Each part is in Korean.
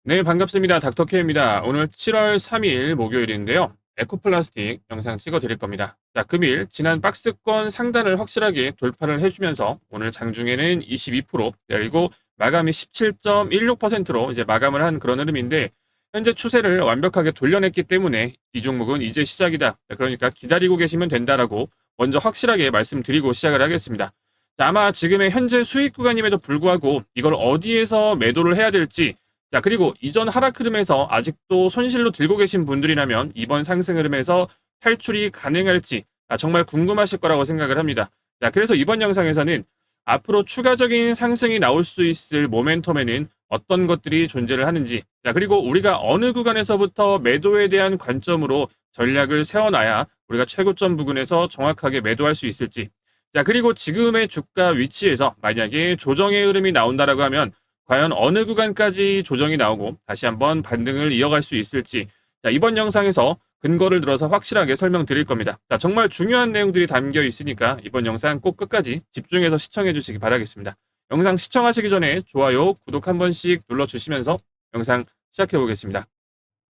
네, 반갑습니다. 닥터케입니다. 오늘 7월 3일 목요일인데요. 에코플라스틱 영상 찍어 드릴 겁니다. 자, 금일 지난 박스권 상단을 확실하게 돌파를 해주면서 오늘 장중에는 22% 그리고 마감이 17.16%로 이제 마감을 한 그런 흐름인데 현재 추세를 완벽하게 돌려냈기 때문에 이 종목은 이제 시작이다. 자, 그러니까 기다리고 계시면 된다라고 먼저 확실하게 말씀드리고 시작을 하겠습니다. 자, 아마 지금의 현재 수익 구간임에도 불구하고 이걸 어디에서 매도를 해야 될지, 자, 그리고 이전 하락 흐름에서 아직도 손실로 들고 계신 분들이라면 이번 상승 흐름에서 탈출이 가능할지 정말 궁금하실 거라고 생각을 합니다. 자, 그래서 이번 영상에서는 앞으로 추가적인 상승이 나올 수 있을 모멘텀에는 어떤 것들이 존재를 하는지, 자, 그리고 우리가 어느 구간에서부터 매도에 대한 관점으로 전략을 세워놔야 우리가 최고점 부근에서 정확하게 매도할 수 있을지, 자, 그리고 지금의 주가 위치에서 만약에 조정의 흐름이 나온다라고 하면 과연 어느 구간까지 조정이 나오고 다시 한번 반등을 이어갈 수 있을지, 자, 이번 영상에서 근거를 들어서 확실하게 설명드릴 겁니다. 자, 정말 중요한 내용들이 담겨 있으니까 이번 영상 꼭 끝까지 집중해서 시청해 주시기 바라겠습니다. 영상 시청하시기 전에 좋아요, 구독 한 번씩 눌러주시면서 영상 시작해 보겠습니다.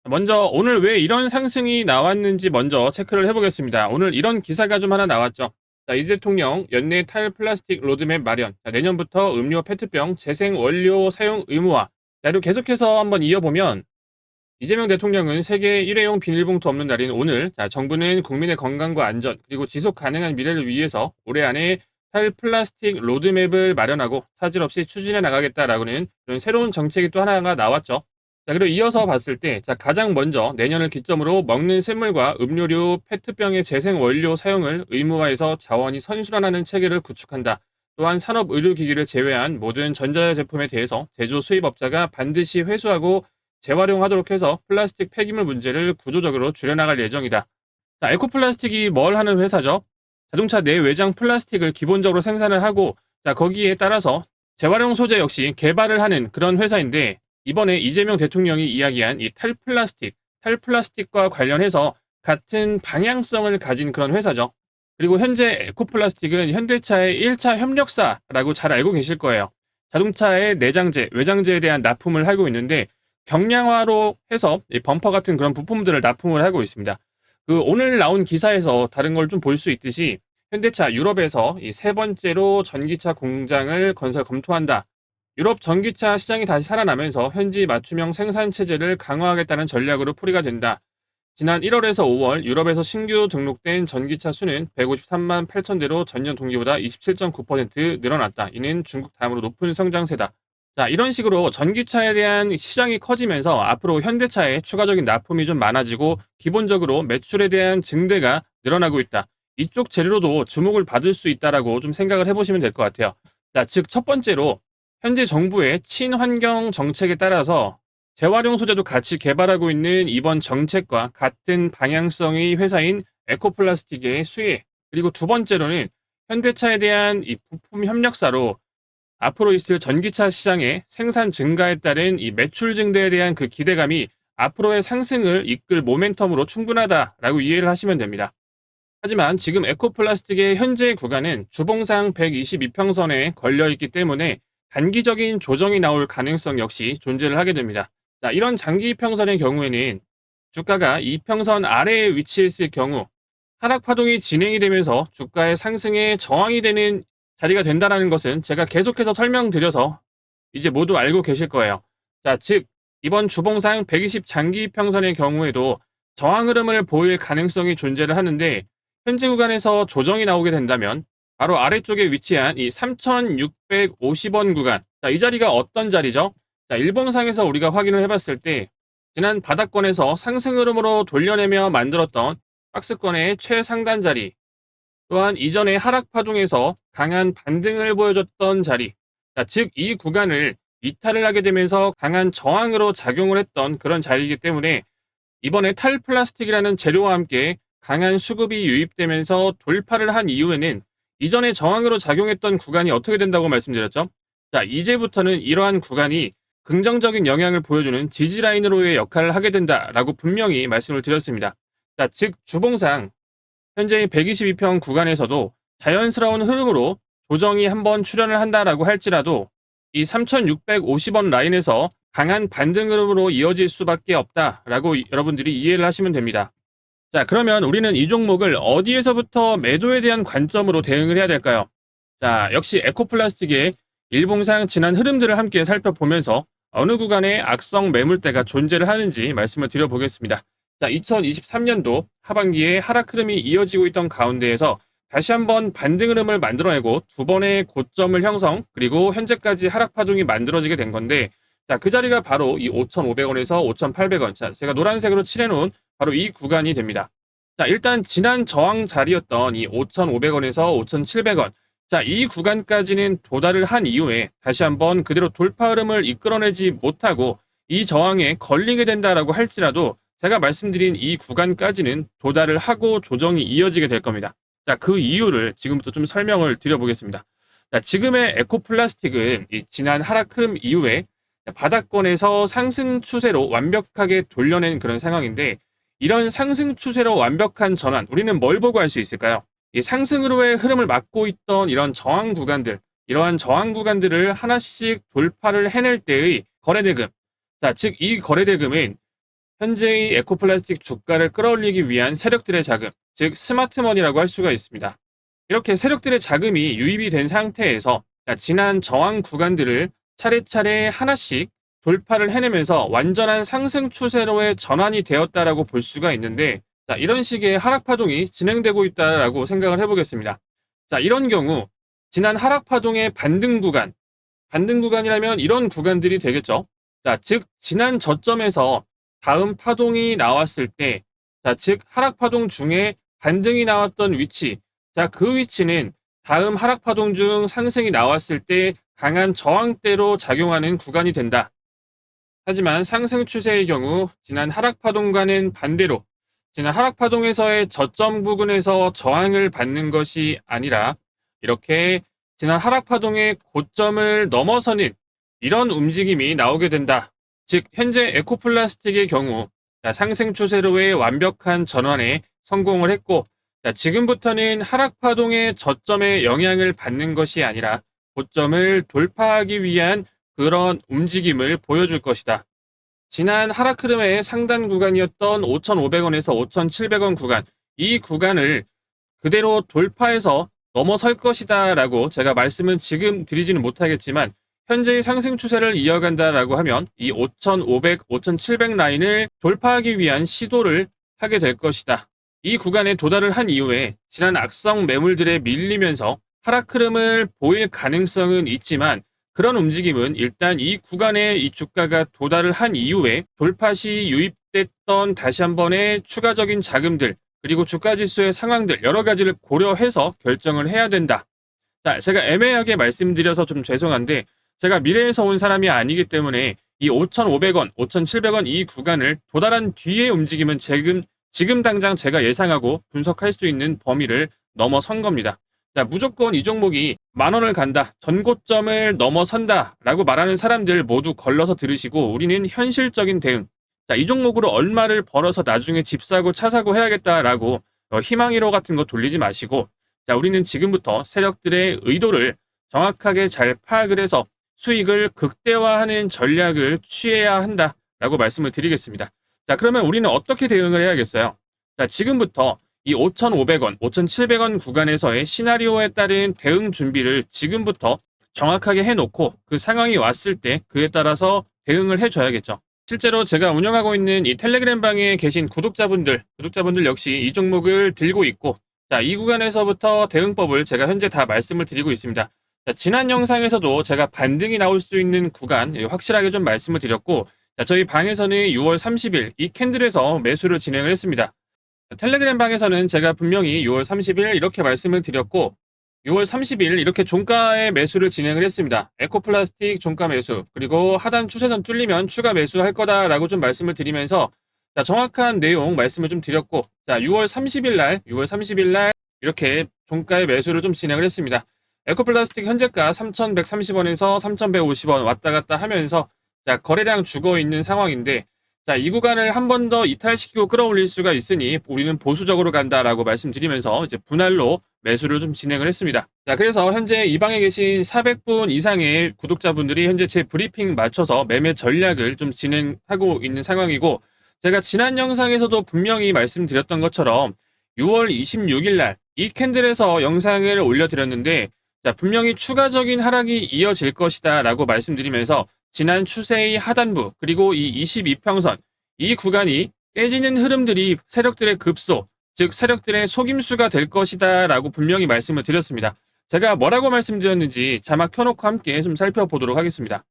먼저 오늘 왜 이런 상승이 나왔는지 먼저 체크를 해보겠습니다. 오늘 이런 기사가 좀 하나 나왔죠. 자, 이 대통령 연내 탈플라스틱 로드맵 마련. 자, 내년부터 음료 페트병 재생 원료 사용 의무화. 자, 그리고 계속해서 한번 이어보면 이재명 대통령은 세계 일회용 비닐봉투 없는 날인 오늘, 자, 정부는 국민의 건강과 안전 그리고 지속 가능한 미래를 위해서 올해 안에 탈플라스틱 로드맵을 마련하고 차질 없이 추진해 나가겠다라고는 그런 새로운 정책이 또 하나가 나왔죠. 자, 그리고 이어서 봤을 때, 자, 가장 먼저 내년을 기점으로 먹는 샘물과 음료류 페트병의 재생 원료 사용을 의무화해서 자원이 선순환하는 체계를 구축한다. 또한 산업 의료기기를 제외한 모든 전자제품에 대해서 제조 수입업자가 반드시 회수하고 재활용하도록 해서 플라스틱 폐기물 문제를 구조적으로 줄여나갈 예정이다. 자, 에코플라스틱이 뭘 하는 회사죠? 자동차 내외장 플라스틱을 기본적으로 생산을 하고, 자, 거기에 따라서 재활용 소재 역시 개발을 하는 그런 회사인데, 이번에 이재명 대통령이 이야기한 이 탈플라스틱과 관련해서 같은 방향성을 가진 그런 회사죠. 그리고 현재 에코플라스틱은 현대차의 1차 협력사라고 잘 알고 계실 거예요. 자동차의 내장재, 외장재에 대한 납품을 하고 있는데 경량화로 해서 이 범퍼 같은 그런 부품들을 납품을 하고 있습니다. 그 오늘 나온 기사에서 다른 걸 좀 볼 수 있듯이 현대차 유럽에서 이 세 번째로 전기차 공장을 건설 검토한다. 유럽 전기차 시장이 다시 살아나면서 현지 맞춤형 생산 체제를 강화하겠다는 전략으로 풀이가 된다. 지난 1월에서 5월 유럽에서 신규 등록된 전기차 수는 153만 8천 대로 전년 동기보다 27.9% 늘어났다. 이는 중국 다음으로 높은 성장세다. 자, 이런 식으로 전기차에 대한 시장이 커지면서 앞으로 현대차에 추가적인 납품이 좀 많아지고 기본적으로 매출에 대한 증대가 늘어나고 있다. 이쪽 재료로도 주목을 받을 수 있다라고 좀 생각을 해보시면 될 것 같아요. 자, 즉 첫 번째로 현재 정부의 친환경 정책에 따라서 재활용 소재도 같이 개발하고 있는 이번 정책과 같은 방향성의 회사인 에코플라스틱의 수혜, 그리고 두 번째로는 현대차에 대한 이 부품 협력사로 앞으로 있을 전기차 시장의 생산 증가에 따른 이 매출 증대에 대한 그 기대감이 앞으로의 상승을 이끌 모멘텀으로 충분하다라고 이해를 하시면 됩니다. 하지만 지금 에코플라스틱의 현재 구간은 주봉상 122평선에 걸려 있기 때문에 단기적인 조정이 나올 가능성 역시 존재를 하게 됩니다. 자, 이런 장기 평선의 경우에는 주가가 이 평선 아래에 위치했을 경우 하락 파동이 진행이 되면서 주가의 상승에 저항이 되는 자리가 된다는 것은 제가 계속해서 설명드려서 이제 모두 알고 계실 거예요. 자, 즉 이번 주봉상 120 장기 평선의 경우에도 저항 흐름을 보일 가능성이 존재를 하는데 현재 구간에서 조정이 나오게 된다면 바로 아래쪽에 위치한 이 3,650원 구간. 자, 이 자리가 어떤 자리죠? 자, 일봉상에서 우리가 확인을 해봤을 때 지난 바닥권에서 상승 흐름으로 돌려내며 만들었던 박스권의 최상단 자리, 또한 이전의 하락 파동에서 강한 반등을 보여줬던 자리, 자, 즉 이 구간을 이탈을 하게 되면서 강한 저항으로 작용을 했던 그런 자리이기 때문에 이번에 탈플라스틱이라는 재료와 함께 강한 수급이 유입되면서 돌파를 한 이후에는 이전에 저항으로 작용했던 구간이 어떻게 된다고 말씀드렸죠? 자, 이제부터는 이러한 구간이 긍정적인 영향을 보여주는 지지라인으로의 역할을 하게 된다라고 분명히 말씀을 드렸습니다. 자, 즉 주봉상 현재 122평 구간에서도 자연스러운 흐름으로 조정이 한번 출현을 한다라고 할지라도 이 3,650원 라인에서 강한 반등 흐름으로 이어질 수밖에 없다라고 여러분들이 이해를 하시면 됩니다. 자, 그러면 우리는 이 종목을 어디에서부터 매도에 대한 관점으로 대응을 해야 될까요? 자, 역시 에코플라스틱의 일봉상 지난 흐름들을 함께 살펴보면서 어느 구간에 악성 매물대가 존재를 하는지 말씀을 드려보겠습니다. 자, 2023년도 하반기에 하락 흐름이 이어지고 있던 가운데에서 다시 한번 반등 흐름을 만들어내고 두 번의 고점을 형성, 그리고 현재까지 하락 파동이 만들어지게 된 건데, 자, 그 자리가 바로 이 5,500원에서 5,800원. 자, 제가 노란색으로 칠해놓은 바로 이 구간이 됩니다. 자, 일단 지난 저항 자리였던 이 5,500원에서 5,700원. 자, 이 구간까지는 도달을 한 이후에 다시 한번 그대로 돌파 흐름을 이끌어내지 못하고 이 저항에 걸리게 된다라고 할지라도 제가 말씀드린 이 구간까지는 도달을 하고 조정이 이어지게 될 겁니다. 자, 그 이유를 지금부터 좀 설명을 드려보겠습니다. 자, 지금의 에코플라스틱은 이 지난 하락 흐름 이후에 바닥권에서 상승 추세로 완벽하게 돌려낸 그런 상황인데, 이런 상승 추세로 완벽한 전환, 우리는 뭘 보고 할 수 있을까요? 이 상승으로의 흐름을 막고 있던 이런 저항 구간들, 이러한 저항 구간들을 하나씩 돌파를 해낼 때의 거래대금. 자, 즉 이 거래대금은 현재의 에코플라스틱 주가를 끌어올리기 위한 세력들의 자금, 즉 스마트머니라고 할 수가 있습니다. 이렇게 세력들의 자금이 유입이 된 상태에서 지난 저항 구간들을 차례차례 하나씩 돌파를 해내면서 완전한 상승 추세로의 전환이 되었다라고 볼 수가 있는데, 자, 이런 식의 하락 파동이 진행되고 있다라고 생각을 해보겠습니다. 자, 이런 경우 지난 하락 파동의 반등 구간이라면 이런 구간들이 되겠죠. 자, 즉 지난 저점에서 다음 파동이 나왔을 때, 자, 즉 하락 파동 중에 반등이 나왔던 위치, 자, 그 위치는 다음 하락 파동 중 상승이 나왔을 때 강한 저항대로 작용하는 구간이 된다. 하지만 상승 추세의 경우 지난 하락 파동과는 반대로 지난 하락 파동에서의 저점 부근에서 저항을 받는 것이 아니라 이렇게 지난 하락 파동의 고점을 넘어서는 이런 움직임이 나오게 된다. 즉 현재 에코플라스틱의 경우 상승 추세로의 완벽한 전환에 성공을 했고, 지금부터는 하락 파동의 저점에 영향을 받는 것이 아니라 고점을 돌파하기 위한 그런 움직임을 보여줄 것이다. 지난 하락 흐름의 상단 구간이었던 5,500원에서 5,700원 구간, 이 구간을 그대로 돌파해서 넘어설 것이다 라고 제가 말씀은 지금 드리지는 못하겠지만, 현재의 상승 추세를 이어간다라고 하면 이 5,500, 5,700 라인을 돌파하기 위한 시도를 하게 될 것이다. 이 구간에 도달을 한 이후에 지난 악성 매물들에 밀리면서 하락 흐름을 보일 가능성은 있지만, 그런 움직임은 일단 이 구간에 이 주가가 도달을 한 이후에 돌파 시 유입됐던 다시 한 번의 추가적인 자금들, 그리고 주가 지수의 상황들 여러 가지를 고려해서 결정을 해야 된다. 자, 제가 애매하게 말씀드려서 좀 죄송한데, 제가 미래에서 온 사람이 아니기 때문에 이 5,500원, 5,700원 이 구간을 도달한 뒤의 움직임은 지금 당장 제가 예상하고 분석할 수 있는 범위를 넘어선 겁니다. 자, 무조건 이 종목이 10,000원을 간다, 전고점을 넘어선다 라고 말하는 사람들 모두 걸러서 들으시고, 우리는 현실적인 대응, 자, 이 종목으로 얼마를 벌어서 나중에 집 사고 차 사고 해야겠다라고 희망이로 같은 거 돌리지 마시고, 자, 우리는 지금부터 세력들의 의도를 정확하게 잘 파악을 해서 수익을 극대화하는 전략을 취해야 한다라고 말씀을 드리겠습니다. 자, 그러면 우리는 어떻게 대응을 해야겠어요? 자, 지금부터 이 5,500원, 5,700원 구간에서의 시나리오에 따른 대응 준비를 지금부터 정확하게 해놓고 그 상황이 왔을 때 그에 따라서 대응을 해줘야겠죠. 실제로 제가 운영하고 있는 이 텔레그램 방에 계신 구독자분들 역시 이 종목을 들고 있고, 자, 이 구간에서부터 대응법을 제가 현재 다 말씀을 드리고 있습니다. 자, 지난 영상에서도 제가 반등이 나올 수 있는 구간 확실하게 좀 말씀을 드렸고, 자, 저희 방에서는 6월 30일 이 캔들에서 매수를 진행을 했습니다. 텔레그램 방에서는 제가 분명히 6월 30일 이렇게 말씀을 드렸고, 6월 30일 이렇게 종가의 매수를 진행을 했습니다. 에코플라스틱 종가 매수, 그리고 하단 추세선 뚫리면 추가 매수할 거다라고 좀 말씀을 드리면서, 자, 정확한 내용 말씀을 좀 드렸고, 자, 6월 30일 날 이렇게 종가의 매수를 좀 진행을 했습니다. 에코플라스틱 현재가 3,130원에서 3,150원 왔다 갔다 하면서, 자, 거래량 죽어 있는 상황인데, 자, 이 구간을 한 번 더 이탈시키고 끌어올릴 수가 있으니 우리는 보수적으로 간다라고 말씀드리면서 이제 분할로 매수를 좀 진행을 했습니다. 자, 그래서 현재 이 방에 계신 400분 이상의 구독자분들이 현재 제 브리핑 맞춰서 매매 전략을 좀 진행하고 있는 상황이고, 제가 지난 영상에서도 분명히 말씀드렸던 것처럼 6월 26일 날 이 캔들에서 영상을 올려드렸는데, 자, 분명히 추가적인 하락이 이어질 것이다 라고 말씀드리면서 지난 추세의 하단부 그리고 이 22평선 이 구간이 깨지는 흐름들이 세력들의 급소, 즉 세력들의 속임수가 될 것이다 라고 분명히 말씀을 드렸습니다. 제가 뭐라고 말씀드렸는지 자막 켜놓고 함께 좀 살펴보도록 하겠습니다.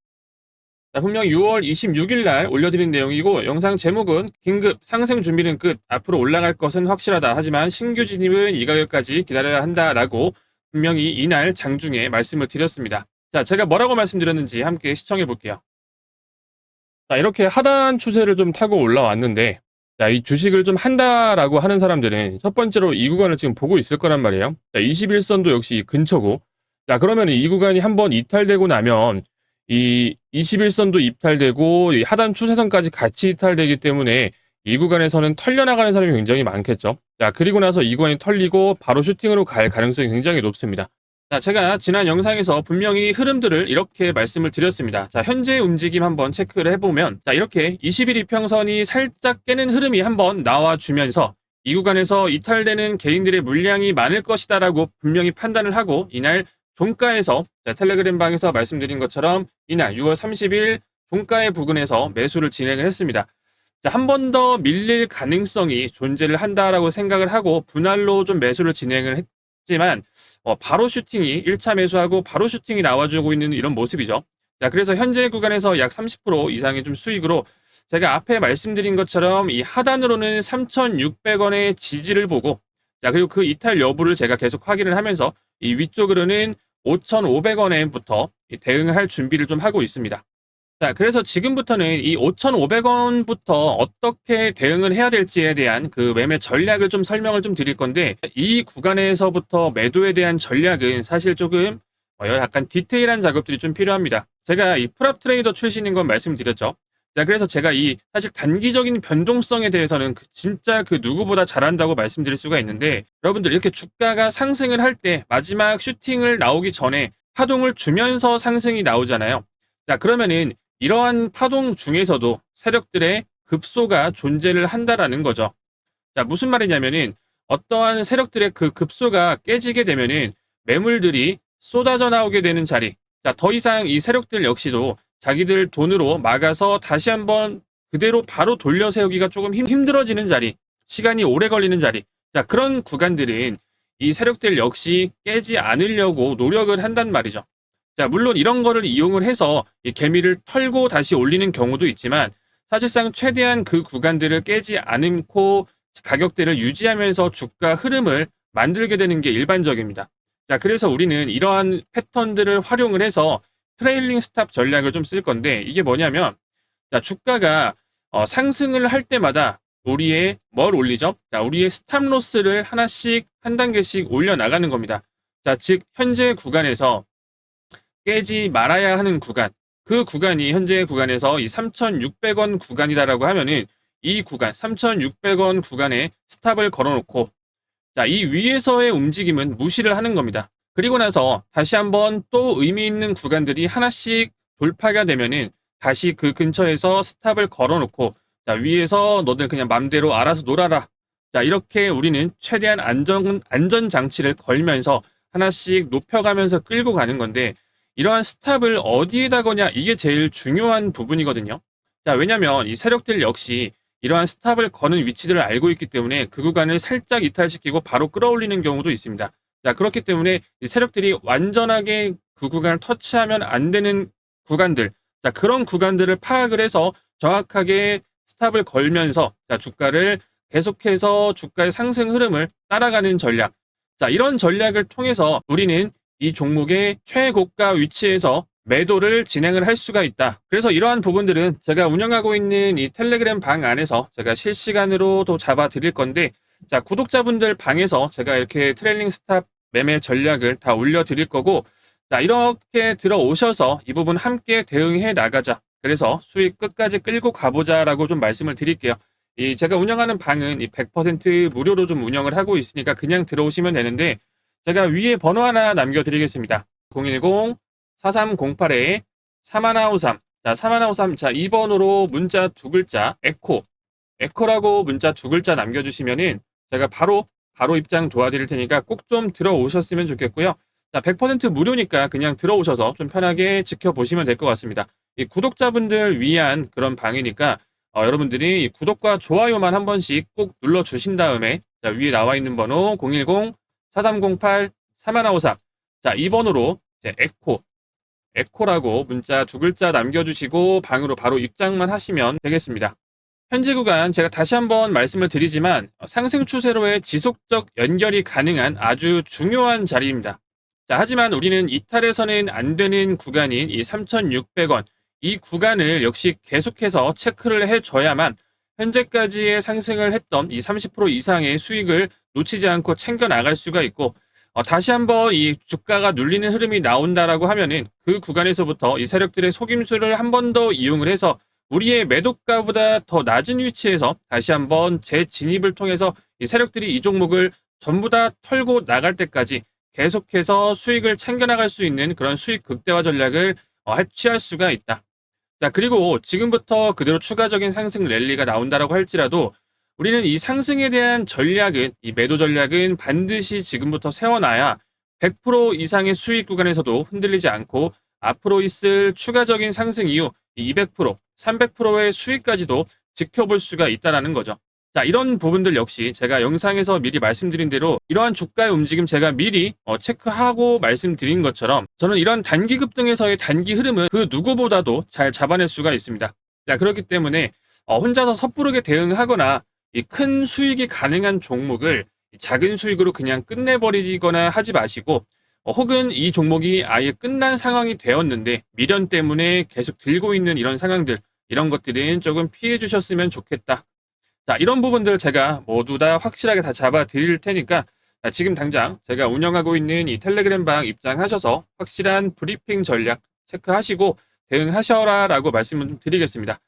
자, 분명 6월 26일 날 올려드린 내용이고, 영상 제목은 긴급 상승 준비는 끝, 앞으로 올라갈 것은 확실하다. 하지만 신규 진입은 이 가격까지 기다려야 한다라고 분명히 이날 장중에 말씀을 드렸습니다. 자, 제가 뭐라고 말씀드렸는지 함께 시청해 볼게요. 자, 이렇게 하단 추세를 좀 타고 올라왔는데, 자, 이 주식을 좀 한다라고 하는 사람들은 첫 번째로 이 구간을 지금 보고 있을 거란 말이에요. 자, 21선도 역시 근처고, 자, 그러면 이 구간이 한번 이탈되고 나면 이 21선도 이탈되고 이 하단 추세선까지 같이 이탈되기 때문에 이 구간에서는 털려나가는 사람이 굉장히 많겠죠. 자, 그리고 나서 이 구간이 털리고 바로 슈팅으로 갈 가능성이 굉장히 높습니다. 자, 제가 지난 영상에서 분명히 흐름들을 이렇게 말씀을 드렸습니다. 자, 현재 움직임 한번 체크를 해보면, 자, 이렇게 21 이평선이 살짝 깨는 흐름이 한번 나와주면서 이 구간에서 이탈되는 개인들의 물량이 많을 것이다라고 분명히 판단을 하고, 이날 종가에서, 자, 텔레그램 방에서 말씀드린 것처럼 이날 6월 30일 종가의 부근에서 매수를 진행을 했습니다. 자, 한 번 더 밀릴 가능성이 존재를 한다라고 생각을 하고 분할로 좀 매수를 진행을 했지만, 바로 슈팅이 1차 매수하고 바로 슈팅이 나와주고 있는 이런 모습이죠. 자, 그래서 현재 구간에서 약 30% 이상의 좀 수익으로, 제가 앞에 말씀드린 것처럼 이 하단으로는 3,600원의 지지를 보고, 자, 그리고 그 이탈 여부를 제가 계속 확인을 하면서 이 위쪽으로는 5,500원에부터 대응을 할 준비를 좀 하고 있습니다. 자, 그래서 지금부터는 이 5,500원부터 어떻게 대응을 해야 될지에 대한 그 매매 전략을 좀 설명을 좀 드릴 건데, 이 구간에서부터 매도에 대한 전략은 사실 조금 약간 디테일한 작업들이 좀 필요합니다. 제가 이 프랍 트레이더 출신인 건 말씀드렸죠. 자, 그래서 제가 이 사실 단기적인 변동성에 대해서는 진짜 그 누구보다 잘한다고 말씀드릴 수가 있는데, 여러분들 이렇게 주가가 상승을 할 때 마지막 슈팅을 나오기 전에 파동을 주면서 상승이 나오잖아요. 자, 그러면은 이러한 파동 중에서도 세력들의 급소가 존재를 한다라는 거죠. 자, 무슨 말이냐면은 어떠한 세력들의 그 급소가 깨지게 되면은 매물들이 쏟아져 나오게 되는 자리. 자, 더 이상 이 세력들 역시도 자기들 돈으로 막아서 다시 한번 그대로 바로 돌려 세우기가 조금 힘들어지는 자리, 시간이 오래 걸리는 자리. 자, 그런 구간들은 이 세력들 역시 깨지 않으려고 노력을 한단 말이죠. 자, 물론 이런 거를 이용을 해서 이 개미를 털고 다시 올리는 경우도 있지만, 사실상 최대한 그 구간들을 깨지 않고 가격대를 유지하면서 주가 흐름을 만들게 되는 게 일반적입니다. 자, 그래서 우리는 이러한 패턴들을 활용을 해서 트레일링 스탑 전략을 좀 쓸 건데, 이게 뭐냐면, 자, 주가가 상승을 할 때마다 우리의 뭘 올리죠? 자, 우리의 스탑 로스를 하나씩 한 단계씩 올려 나가는 겁니다. 자, 즉 현재 구간에서 깨지 말아야 하는 구간, 그 구간이 현재 구간에서 이 3,600원 구간이다라고 하면은 이 구간 3,600원 구간에 스탑을 걸어놓고, 자, 이 위에서의 움직임은 무시를 하는 겁니다. 그리고 나서 다시 한번 또 의미 있는 구간들이 하나씩 돌파가 되면은 다시 그 근처에서 스탑을 걸어놓고, 자, 위에서 너들 그냥 맘대로 알아서 놀아라. 자, 이렇게 우리는 최대한 안전 장치를 걸면서 하나씩 높여가면서 끌고 가는 건데, 이러한 스탑을 어디에다 거냐, 이게 제일 중요한 부분이거든요. 자, 왜냐면 이 세력들 역시 이러한 스탑을 거는 위치들을 알고 있기 때문에 그 구간을 살짝 이탈시키고 바로 끌어올리는 경우도 있습니다. 자, 그렇기 때문에 이 세력들이 완전하게 그 구간을 터치하면 안 되는 구간들, 자, 그런 구간들을 파악을 해서 정확하게 스탑을 걸면서, 자, 주가를 계속해서 주가의 상승 흐름을 따라가는 전략. 자, 이런 전략을 통해서 우리는 이 종목의 최고가 위치에서 매도를 진행을 할 수가 있다. 그래서 이러한 부분들은 제가 운영하고 있는 이 텔레그램 방 안에서 제가 실시간으로도 잡아 드릴 건데, 자, 구독자분들 방에서 제가 이렇게 트레일링 스탑 매매 전략을 다 올려 드릴 거고, 자, 이렇게 들어오셔서 이 부분 함께 대응해 나가자. 그래서 수익 끝까지 끌고 가보자라고 좀 말씀을 드릴게요. 제가 운영하는 방은 100% 무료로 좀 운영을 하고 있으니까 그냥 들어오시면 되는데, 제가 위에 번호 하나 남겨드리겠습니다. 010-4308-3153. 자, 3153. 자, 2번으로 문자 두 글자, 에코라고 문자 두 글자 남겨주시면은 제가 바로 입장 도와드릴 테니까 꼭 좀 들어오셨으면 좋겠고요. 자, 100% 무료니까 그냥 들어오셔서 좀 편하게 지켜보시면 될 것 같습니다. 이 구독자분들 위한 그런 방이니까 여러분들이 이 구독과 좋아요만 한 번씩 꼭 눌러주신 다음에, 자, 위에 나와 있는 번호 010-4308-3153. 자, 이 번호로 이제 에코라고 문자 두 글자 남겨주시고 방으로 바로 입장만 하시면 되겠습니다. 현재 구간 제가 다시 한번 말씀을 드리지만 상승 추세로의 지속적 연결이 가능한 아주 중요한 자리입니다. 자, 하지만 우리는 이탈해서는 안 되는 구간인 이 3,600원, 이 구간을 역시 계속해서 체크를 해줘야만 현재까지의 상승을 했던 이 30% 이상의 수익을 놓치지 않고 챙겨 나갈 수가 있고, 다시 한번 이 주가가 눌리는 흐름이 나온다라고 하면은 그 구간에서부터 이 세력들의 속임수를 한 번 더 이용을 해서 우리의 매도가보다 더 낮은 위치에서 다시 한번 재진입을 통해서 이 세력들이 이 종목을 전부 다 털고 나갈 때까지 계속해서 수익을 챙겨나갈 수 있는 그런 수익 극대화 전략을 취할 수가 있다. 자, 그리고 지금부터 그대로 추가적인 상승 랠리가 나온다라고 할지라도 우리는 이 상승에 대한 전략은, 이 매도 전략은 반드시 지금부터 세워놔야 100% 이상의 수익 구간에서도 흔들리지 않고 앞으로 있을 추가적인 상승 이후 200%, 300%의 수익까지도 지켜볼 수가 있다는 거죠. 자, 이런 부분들 역시 제가 영상에서 미리 말씀드린 대로 이러한 주가의 움직임 제가 미리 체크하고 말씀드린 것처럼 저는 이런 단기 급등에서의 단기 흐름은 그 누구보다도 잘 잡아낼 수가 있습니다. 자, 그렇기 때문에 혼자서 섣부르게 대응하거나 이 큰 수익이 가능한 종목을 작은 수익으로 그냥 끝내버리거나 하지 마시고, 혹은 이 종목이 아예 끝난 상황이 되었는데 미련 때문에 계속 들고 있는 이런 상황들, 이런 것들은 조금 피해 주셨으면 좋겠다. 자, 이런 부분들 제가 모두 다 확실하게 다 잡아 드릴 테니까 지금 당장 제가 운영하고 있는 이 텔레그램 방 입장하셔서 확실한 브리핑 전략 체크하시고 대응하셔라 라고 말씀을 드리겠습니다.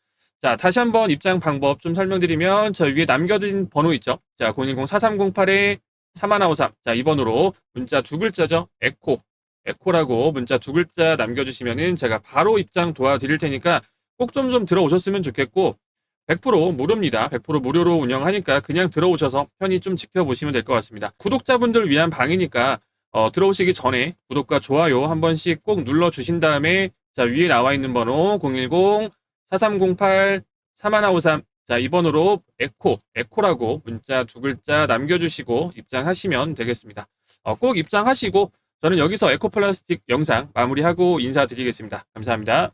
자, 다시 한번 입장 방법 좀 설명드리면 저 위에 남겨진 번호 있죠? 자, 010-4308-3153. 자, 이 번호로 문자 두 글자죠? 에코라고 문자 두 글자 남겨주시면은 제가 바로 입장 도와드릴 테니까 꼭 좀 들어오셨으면 좋겠고, 100% 무료입니다. 100% 무료로 운영하니까 그냥 들어오셔서 편히 좀 지켜보시면 될 것 같습니다. 구독자분들 위한 방이니까 들어오시기 전에 구독과 좋아요 한 번씩 꼭 눌러주신 다음에, 자, 위에 나와 있는 번호 010-4308-3153. 자, 이 번호로 에코라고 문자 두 글자 남겨주시고 입장하시면 되겠습니다. 꼭 입장하시고 저는 여기서 에코플라스틱 영상 마무리하고 인사드리겠습니다. 감사합니다.